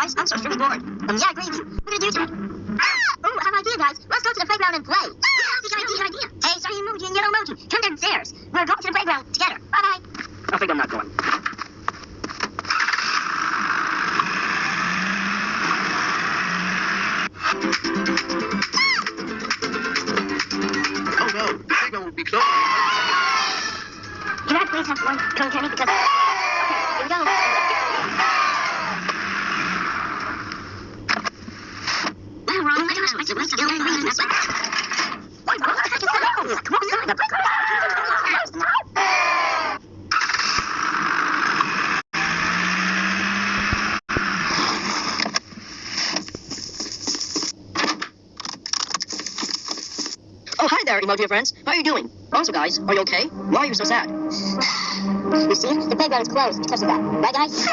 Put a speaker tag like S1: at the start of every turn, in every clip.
S1: guys. I'm so really bored. Yeah, I agree with you. What are we gonna do today? Oh, I have an idea, guys. Let's go to the playground and play. Good idea. Hey, sorry emoji and yellow emoji. Come downstairs. We're going to the playground together. Bye-bye.
S2: I think I'm not going. Oh no, the playground will be closed.
S1: Can I please have one cone candy because... Okay, here we go. Wow, Ron, oh my gosh, what's the going on? What the heck is that? Come on, the playground.
S2: Oh, hi there, emoji friends. How are you doing? Also, guys, are you okay? Why are you so sad?
S1: You see, the playground is closed because of that. Right, guys?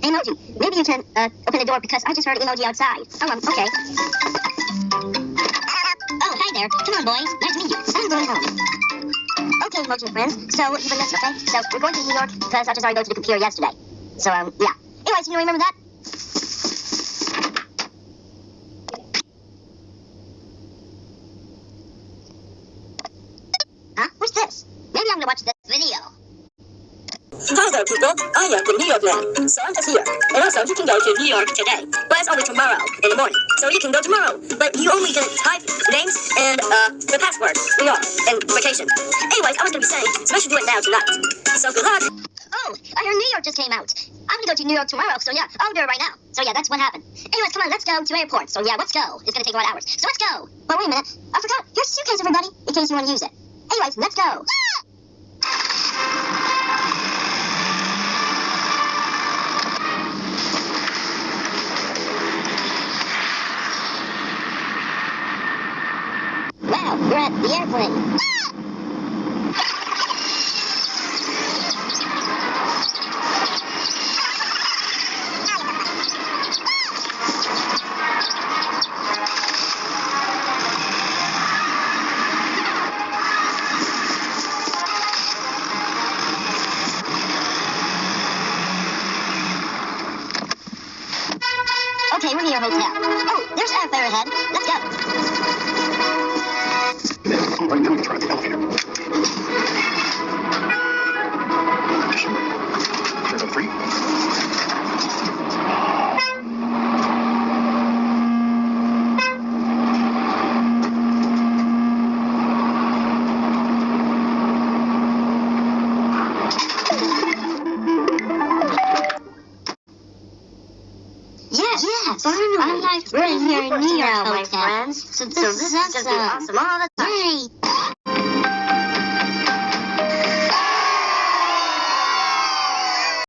S1: Hey, emoji, maybe you can open the door because I just heard emoji outside. Oh, okay. Oh, hi there. Come on, boys. Nice to meet you. I'm going home. Okay, emoji friends. So, even this, okay? So, we're going to New York because I just already go to the computer yesterday. So, yeah. Anyways, you remember that? Huh? What's this? Maybe I'm gonna watch this video.
S3: Hi there, people. I am the New York man, so I'm just here. And also, you can go to New York today, but it's only tomorrow in the morning. So you can go tomorrow, but you only can type names and the password. We are in vacation. Anyways, I was gonna be saying, so I should do it now tonight. So good luck.
S1: Oh, I heard New York just came out. I'm gonna go to New York tomorrow, so yeah, I'll do it right now. So yeah, that's what happened. Anyways, come on, let's go to airport. So yeah, let's go. It's gonna take about hours. So let's go. But wait a minute, I forgot your suitcase, everybody, in case you want to use it. Anyways, let's go. Wow, we're at the airplane. Okay, we're near a hotel. Oh, there's airfare ahead. Let's go.
S2: Right now, we try the elevator. Turns out free.
S1: Yes. We're here in New York, my friends. So this is gonna be awesome all the time. Yay.